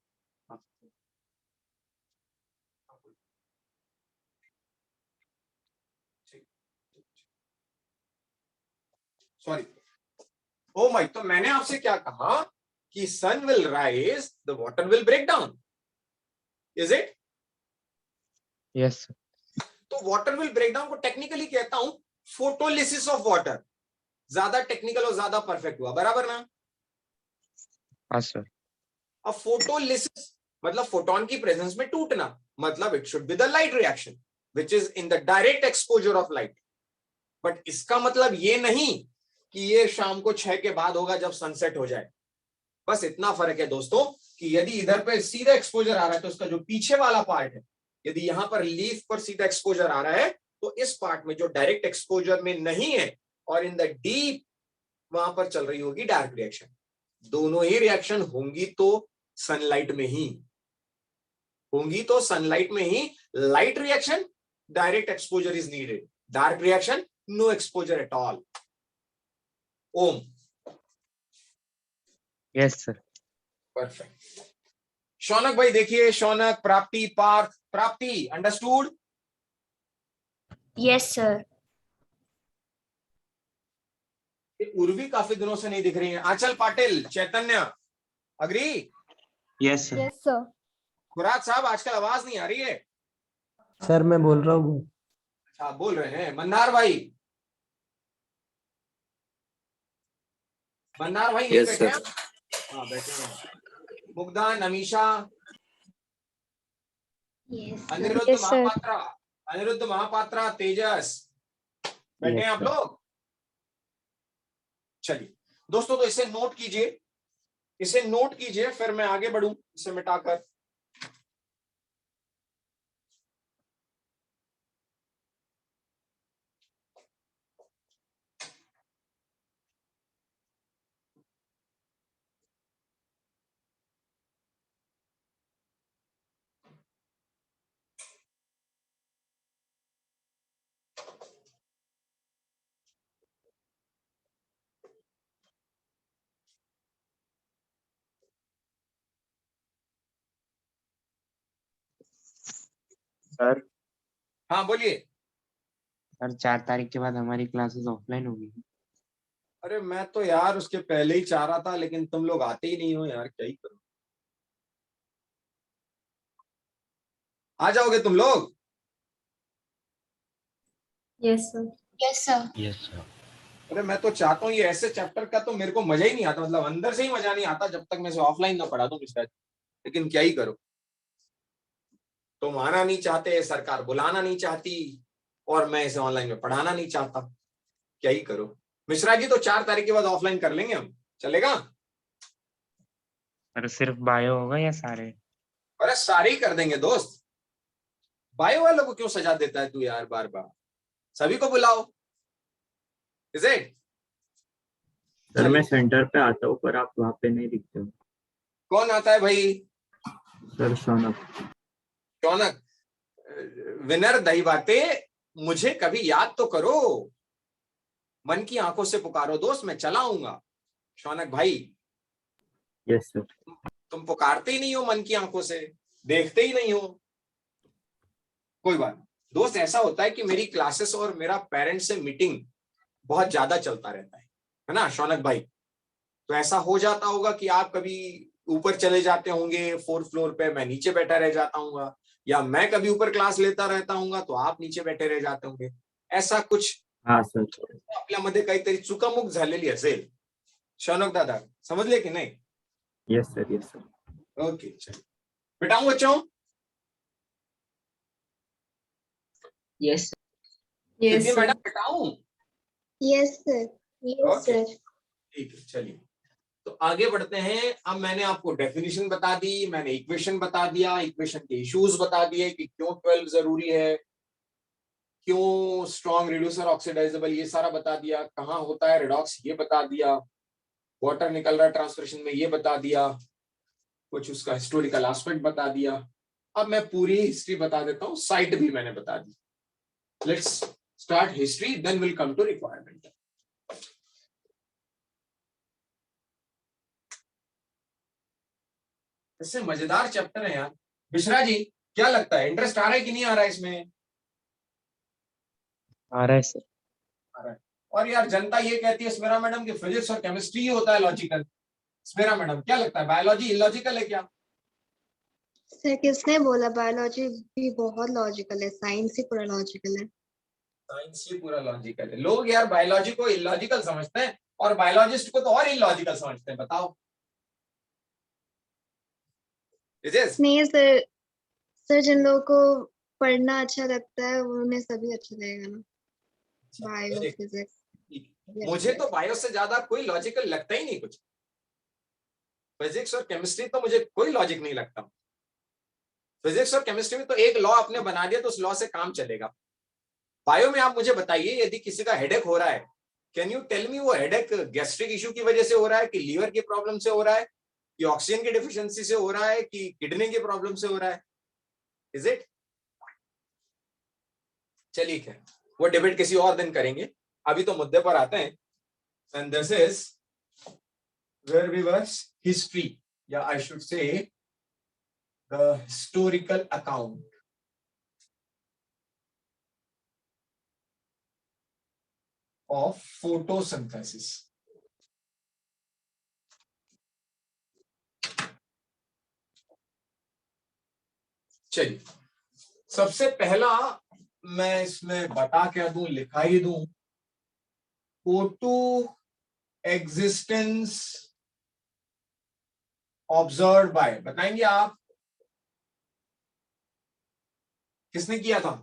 S1: Sorry. Oh my, तो मैंने आपसे क्या कहा कि sun will rise, the water will break down. Is it?
S3: Yes sir.
S1: तो water will break down को technically कहता हूं फोटोलिसिस ऑफ वाटर. ज्यादा टेक्निकल और ज्यादा परफेक्ट हुआ, बराबर ना?
S3: हाँ सर.
S1: अब फोटोलिसिस मतलब फोटोन की प्रेजेंस में टूटना, मतलब it should be the light reaction which is in the direct exposure of light. But इसका मतलब ये नहीं कि ये शाम को 6 के बाद होगा जब सनसेट हो जाए. बस इतना फर्क है दोस्तों कि यदि इधर पे सीधा एक्सपोजर आ रहा है तो उसका जो पीछे वाला पार्ट है, यदि यहां पर लीफ पर सीधा एक्सपोजर आ रहा है तो इस पार्ट में जो डायरेक्ट एक्सपोजर में नहीं है और इन द डीप, वहां पर चल रही होगी डार्क रिएक्शन. दोनों ही रिएक्शन होंगी तो सनलाइट में ही, light reaction direct exposure is needed, dark reaction no exposure at all. Om.
S3: Yes sir.
S1: Perfect. Shaunak भाई देखिए, शौनक, प्राप्ति, पार्थ, प्राप्ति अंडरस्टूड?
S6: Yes, sir.
S1: उर्वी काफी दिनों से नहीं दिख रही है। Anchal Patil, Chaitanya, agree?
S3: Yes sir.
S6: Yes, sir.
S1: Khurad साहब आजकल आवाज नहीं आ रही है।
S4: सर मैं बोल रहा हूँ।
S1: अच्छा, आप बोल रहे हैं। मन्नार भाई, मन्नार भाई यहीं बैठे हैं आप? हाँ बैठे हैं। मुग्धान, Amisha,
S5: Yes, sir.
S1: Anirudh
S7: Yes, sir.
S1: Mohapatra, Anirudh Mohapatra, तेजस, बैठे हैं
S4: Yes,
S1: आप
S4: sir.
S1: लोग? चलिए दोस्तों, तो इसे नोट कीजिए, इसे नोट कीजिए, फिर मैं आगे बढ़ूं इसे मिटाकर।
S3: सर
S1: हाँ बोलिए।
S3: सर 4 तारीख के बाद हमारी क्लासेस ऑफलाइन होगी।
S1: अरे मैं तो यार उसके पहले ही चाह रहा था, लेकिन तुम लोग आते ही नहीं हो यार, क्या ही करूं। आ जाओगे तुम लोग?
S6: Yes, sir.
S5: Yes, sir.
S4: Yes, sir.
S1: अरे मैं तो चाहता हूँ, ये ऐसे चैप्टर का तो मेरे को मजा ही नहीं आता, मतलब अंदर से ही मजा नहीं आता जब तक मैं इसे ऑफलाइन ना पढ़ा दूं शायद, लेकिन क्या ही करो। तुम आना नहीं चाहते, सरकार बुलाना नहीं चाहती, और मैं इसे ऑनलाइन में पढ़ाना नहीं चाहता, क्या ही करो। मिश्रा जी, तो 4 तारीख के बाद ऑफलाइन कर लेंगे हम, चलेगा?
S3: सर सिर्फ बायो होगा या सारे?
S1: अरे सारे ही कर देंगे दोस्त। बायो वालों को क्यों सजा देता है तू यार बार बार, सभी को बुलाओ। Is it?
S8: सर मैं सेंटर पे आता हूँ पर आप वहाँ पे नहीं दिखते हो।
S1: कौन आता है भाई?
S8: सर शौनक।
S1: शौनक, विनर दही बातें, मुझे कभी याद तो करो, मन की आंखों से पुकारो दोस्त, मैं चला आऊंगा। शौनक भाई,
S8: यस सर।
S1: तुम पुकारते ही नहीं हो मन की आंखों से, देखते ही नहीं हो। कोई बात नहीं दोस्त, ऐसा होता है कि मेरी क्लासेस और मेरा पेरेंट्स से मीटिंग बहुत ज्यादा चलता रहता है ना शौनक भाई? तो ऐसा हो जाता होगा कि आप कभी ऊपर चले जाते होंगे 4th फ्लोर पे, मैं नीचे बैठा रह जाता हूँ, या मैं कभी ऊपर क्लास लेता रहता हूँ तो आप नीचे बैठे रह जाते होंगे, ऐसा कुछ
S8: हाँ सर।
S1: आपल्यामध्ये काहीतरी चुकामुक झालेली असेल। शौनक दादा समजले की नाही?
S8: Yes sir, yes sir.
S1: Okay चलिए, बिठाऊं बच्चों?
S6: Yes,
S1: Siddhi
S6: sir.
S1: मैडम बिठाऊं?
S5: Yes, sir. Yes,
S1: Okay.
S5: sir.
S1: ठीक है चलिए, तो आगे बढ़ते हैं। अब मैंने आपको डेफिनेशन बता दी, मैंने इक्वेशन बता दिया, इक्वेशन के इश्यूज बता दिए कि क्यों 12 जरूरी है, क्यों स्ट्रॉन्ग रिड्यूसर ऑक्सीडाइजेबल, ये सारा बता दिया। कहाँ होता है रिडॉक्स, ये बता दिया। वाटर निकल रहा है ट्रांसपिरेशन में, ये बता दिया। कुछ उसका हिस्टोरिकल एस्पेक्ट बता दिया। अब मैं पूरी हिस्ट्री बता देता हूँ, साइट भी मैंने बता दी। Let's start history, then will come to requirement. इससे मजेदार चैप्टर है यार। बिश्रा जी क्या लगता है, इंटरेस्ट आ रहा है कि नहीं आ रहा है इसमें?
S3: आ रहा है सर।
S1: आ रहा है। और यार जनता ये कहती है स्मेरा मैडम कि फिजिक्स और केमिस्ट्री ही होता है लॉजिकल। स्मेरा मैडम क्या लगता है, बायोलॉजी इलॉजिकल है क्या?
S5: सर किसने बोला? बायोलॉजी भी बहुत लॉजिकल है, साइंस ही पूरा लॉजिकल है।
S1: साइंस ही पूरा लॉजिकल है। लोग यार बायोलॉजी को इलॉजिकल समझते हैं और बायोलॉजिस्ट को तो और इलॉजिकल समझते हैं, बताओ।
S5: नहीं सर, सर जिन लोगों को पढ़ना अच्छा लगता है उन्हें सभी अच्छा लगेगा ना, बायो फिजिक्स।
S1: मुझे तो बायो से ज्यादा कोई लॉजिकल लगता ही नहीं कुछ। फिजिक्स और केमिस्ट्री तो मुझे कोई लॉजिक नहीं लगता। फिजिक्स और केमिस्ट्री में तो एक लॉ आपने बना दिया तो उस लॉ से काम चलेगा। बायो में आप मुझे बताइए, यदि किसी का हेडेक हो रहा है, कैन यू टेल मी वो हेडेक गैस्ट्रिक इश्यू की वजह से हो रहा है, कि लीवर की प्रॉब्लम से हो रहा है, कि ऑक्सीजन की डिफिशियंसी से हो रहा है, कि किडनी की प्रॉब्लम से हो रहा है? Is it? चलिए है, वो डिबेट किसी और दिन करेंगे, अभी तो मुद्दे पर आते हैं। And this is where we were history, या I should say the historical account of photosynthesis. चलिए, सबसे पहला मैं इसमें बता क्या दूं, लिखा ही दूं, फोटो एग्जिस्टेंस ऑब्जर्व बाय, बताएंगे आप किसने किया था?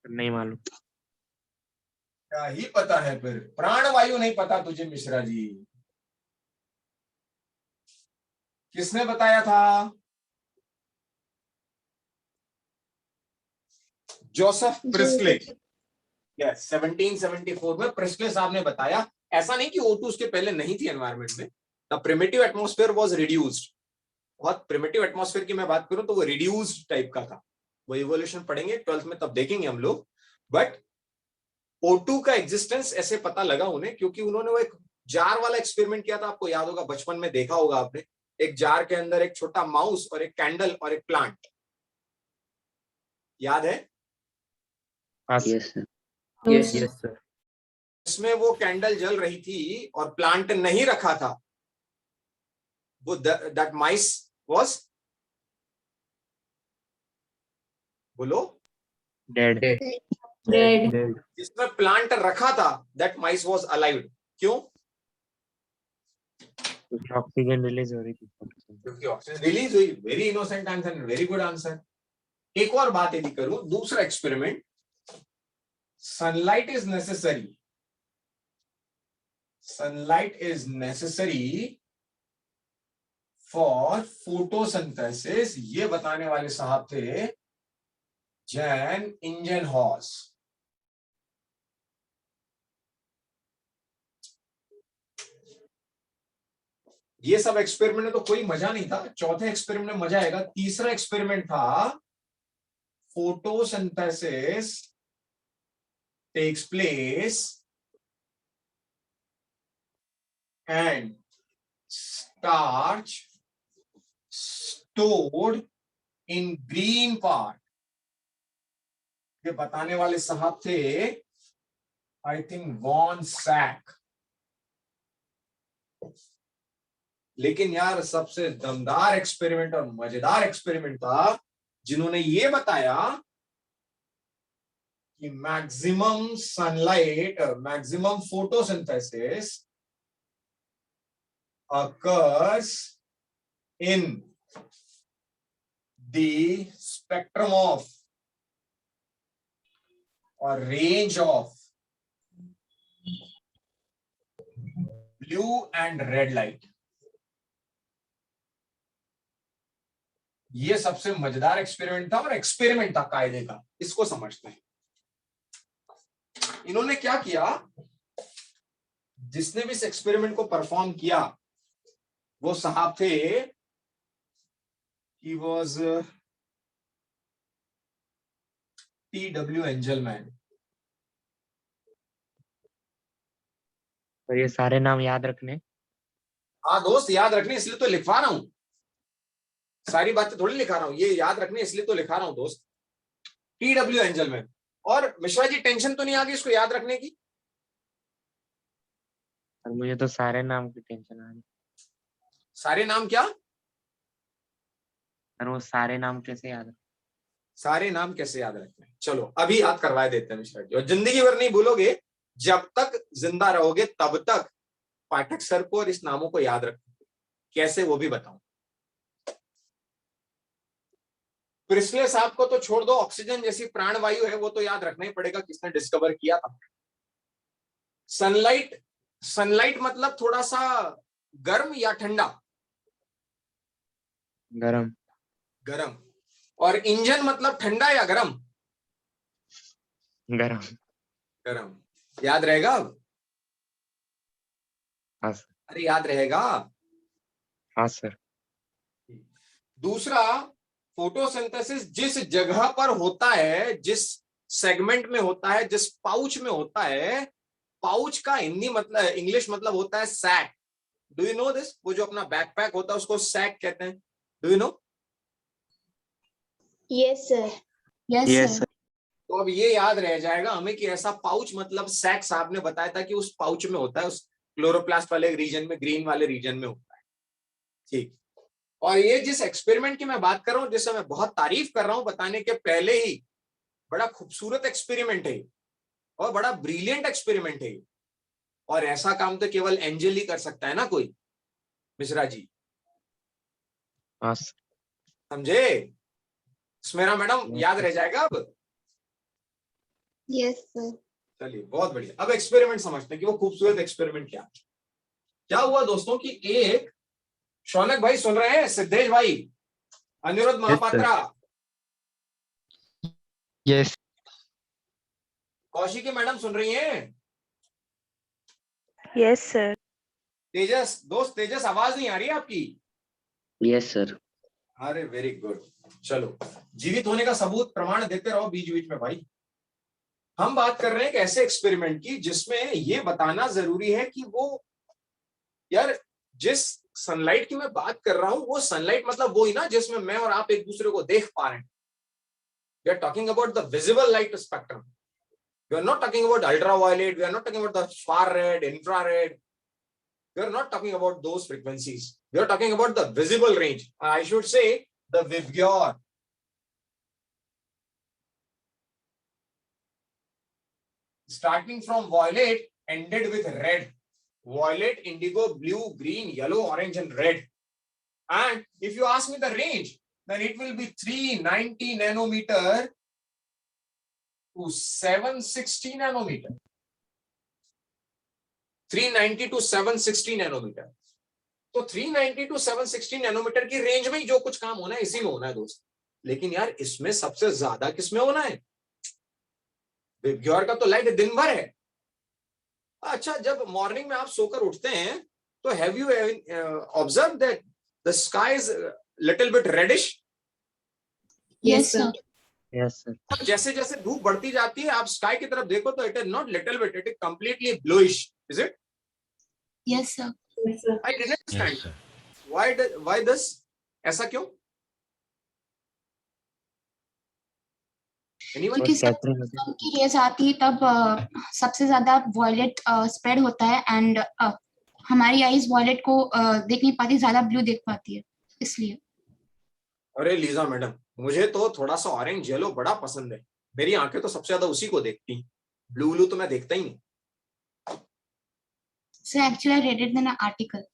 S3: नहीं मालूम।
S1: क्या ही पता है फिर, प्राणवायु नहीं पता तुझे मिश्रा जी? किसने बताया था? Joseph Presley. यस, 1774 में प्रिस्ले साहब ने बताया। ऐसा नहीं कि O2 उसके पहले नहीं थी एनवायरनमेंट में। The primitive atmosphere was reduced. बहुत प्रिमिटिव एटमॉस्फेयर की मैं बात करूं तो वो रिड्यूस्ड टाइप का था। वो इवोल्यूशन पढ़ेंगे 12th में, तब देखेंगे हम लोग। बट O2 का एग्जिस्टेंस ऐसे पता लगा उन्हें क्योंकि उन्होंने वो एक जार वाला एक्सपेरिमेंट किया था। आपको याद होगा, बचपन में देखा होगा आपने, एक जार के अंदर एक छोटा माउस और एक कैंडल और एक प्लांट, याद है?
S8: Yes sir.
S6: Yes.
S4: Yes sir.
S1: इसमें वो कैंडल जल रही थी और प्लांट नहीं रखा था। वो दैट माइस वाज, बोलो,
S3: डेड।
S6: Dead.
S4: डेड।
S1: जिसमें प्लांट रखा था दैट माइस वाज अलाइव। क्यों?
S3: क्योंकि ऑक्सीजन रिलीज हो रही थी photosynthesis।
S1: क्योंकि ऑक्सीजन रिलीज हुई। Very innocent answer, very good answer. एक और बात यदि करूं, दूसरा experiment, sunlight is necessary, sunlight is necessary for photosynthesis, ये बताने वाले साहब थे जैन इंजनहॉर्स। ये सब एक्सपेरिमेंट में तो कोई मजा नहीं था। चौथे एक्सपेरिमेंट में मजा आएगा। तीसरा एक्सपेरिमेंट था, photosynthesis takes place and starch stored in green part. ये बताने वाले साहब थे आई थिंक वॉन सैक। लेकिन यार सबसे दमदार एक्सपेरिमेंट और मजेदार एक्सपेरिमेंट था जिन्होंने ये बताया कि maximum sunlight, maximum photosynthesis occurs in the spectrum of or range of blue and red light। ये सबसे मजेदार एक्सपेरिमेंट था और एक्सपेरिमेंट था कायदे का। इसको समझते हैं। इन्होंने क्या किया, जिसने भी इस एक्सपेरिमेंट को परफॉर्म किया वो साहब थे, he was T.W. एंजलमैन।
S3: तो ये सारे नाम याद रखने।
S1: हाँ दोस्त, याद रखने इसलिए तो लिखवा रहा हूं, सारी बातें थोड़ी लिखा रहा हूं, ये याद रखने इसलिए तो लिखा रहा हूं दोस्त। T.W. एंजलमैन। और मिश्रा जी, टेंशन तो नहीं आ गई इसको याद रखने की?
S3: और मुझे तो सारे नाम की टेंशन आ रही।
S1: सारे नाम क्या?
S3: और वो सारे नाम कैसे याद रखें?
S1: सारे नाम कैसे याद रखते हैं? चलो अभी याद करवा देते हैं मिश्रा जी। और जिंदगी भर नहीं भूलोगे, जब तक जिंदा रहोगे तब तक पाठक सर को और इस नामों को याद रखोगे। कैसे वो भी बताऊं। प्रिस्ले साहब को तो छोड़ दो, ऑक्सीजन जैसी प्राणवायु है वो तो याद रखना ही पड़ेगा, किसने डिस्कवर किया था। सनलाइट, सनलाइट मतलब थोड़ा सा गर्म या ठंडा?
S3: गरम।
S1: गरम। और इंजन मतलब ठंडा या गरम?
S3: गरम।
S1: गरम। याद रहेगा अब?
S3: हाँ सर।
S1: अरे याद रहेगा।
S3: हाँ सर।
S1: दूसरा, फोटोसिंथेसिस जिस जगह पर होता है, जिस सेगमेंट में होता है, जिस पाउच में होता है, पाउच का हिंदी मतलब, इंग्लिश मतलब होता है sack. Do you know this? वो जो अपना बैकपैक होता है उसको सैक कहते हैं, do you no?
S5: Yes, sir.
S6: Yes,
S3: Yes,
S6: sir.
S3: sir.
S1: तो अब ये याद रह जाएगा हमें कि ऐसा पाउच मतलब सैक साहब ने बताया था कि उस पाउच में होता है, उस क्लोरोप्लास्ट वाले रीजन में, ग्रीन वाले रीजन में होता है। ठीक। और ये जिस एक्सपेरिमेंट की मैं बात कर रहा हूँ, जिससे मैं बहुत तारीफ कर रहा हूँ बताने के पहले ही, बड़ा खूबसूरत एक्सपेरिमेंट है और बड़ा ब्रिलियंट एक्सपेरिमेंट है। और ऐसा काम तो केवल एंजल ही कर सकता है ना कोई, मिश्रा जी,
S3: हाँ sir.
S1: समझे? स्मेरा मैडम याद रह जाएगा अब?
S5: Yes, sir.
S1: चलिए बहुत बढ़िया। अब एक्सपेरिमेंट समझते हैं कि वो खूबसूरत एक्सपेरिमेंट क्या हुआ दोस्तों कि एक, शौनक भाई सुन रहे हैं, सिद्धेश भाई, अनिरुद्ध महापात्रा,
S9: यस
S1: कौशिकी मैडम सुन रही हैं?
S7: Yes, sir.
S1: तेजस, दोस्त तेजस, आवाज नहीं आ रही है आपकी?
S8: Yes sir.
S1: अरे वेरी गुड। चलो, जीवित होने का सबूत प्रमाण देते रहो बीच बीच में भाई। हम बात कर रहे हैं एक ऐसे एक्सपेरिमेंट की जिसमें ये बताना जरूरी है कि वो, यार जिस सनलाइट की मैं बात कर रहा हूं वो सनलाइट मतलब वो ही ना जिसमें मैं और आप एक दूसरे को देख पा रहे हैं। We are talking about the visible light spectrum. We are not talking about ultraviolet, we are not talking about the far red, infrared, we are not talking about those frequencies, we are talking about the visible range, I should say the VIBGYOR. Starting from violet, ended with red. Violet, indigo, blue, green, yellow, orange, and red. And if you ask me the range, then it will be 390 nanometer to 760 nanometer. 390 to 760 nanometer. तो 390 to 760 nanometre की range में ही जो कुछ काम होना है इसी में होना है दोस्त। लेकिन यार इसमें सबसे ज्यादा किसमें होना है? विबग्योर का तो लाइट दिन भर है। अच्छा, जब मॉर्निंग में आप सोकर उठते हैं तो have you observe that the sky is little bit reddish?
S6: Yes, sir.
S3: Yes, sir.
S1: जैसे जैसे धूप बढ़ती जाती है आप स्काई की तरफ देखो तो it is not little bit, it is completely bluish, is it?
S6: Yes, sir.
S5: Yes, sir.
S1: I didn't understand why this, ऐसा क्यों? Anyone?
S6: क्योंकि
S3: scattering होती
S6: सन की रेज आती है तब सबसे ज्यादा वॉयलेट स्प्रेड होता है एंड हमारी आईज वॉयलेट को देख नहीं पाती, ज्यादा ब्लू देख पाती है, इसलिए।
S1: अरे लीजा मैडम, मुझे तो थोड़ा सा ऑरेंज येलो बड़ा पसंद है। मेरी आंखें तो सबसे ज्यादा उसी को देखती, ब्लू ब्लू तो मैं देखता ही नहीं।
S6: So actually I read it in an article.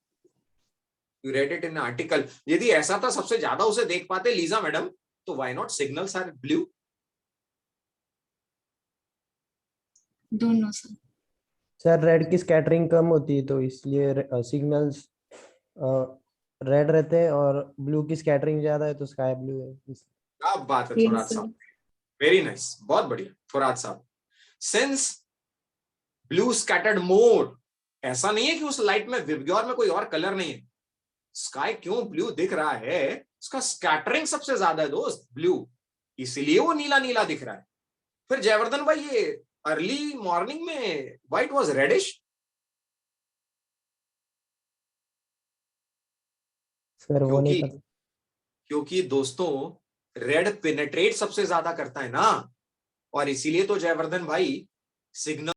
S1: You read it in an article. यदि ऐसा था सबसे ज्यादा उसे देख पाते लीजा मैडम, तो why not signals are blue?
S6: Don't know sir.
S4: Sir red की स्कैटरिंग कम होती है तो इसलिए सिग्नल्स रेड रहते हैं और ब्लू की स्कैटरिंग ज्यादा है तो स्काई ब्लू है।
S1: क्या बात है
S6: Yes,
S1: थोरात
S6: sir.
S1: साहब, वेरी नाइस, बहुत बढ़िया थोरात साहब। Since blue scattered more, ऐसा नहीं है कि उस लाइट में विबग्योर में कोई और कलर नहीं है। स्काई क्यों ब्लू दिख रहा है? उसका स्कैटरिंग सबसे ज्यादा है दोस्त, ब्लू, इसीलिए वो नीला नीला दिख रहा है। फिर जयवर्धन भाई ये अर्ली मॉर्निंग में व्हाइट वाज रेडिश?
S4: सर वो नहीं पता।
S1: क्योंकि दोस्तों रेड पेनिट्रेट सबसे ज्यादा करता है ना, और इसीलिए तो जयवर्धन भाई सिग्नल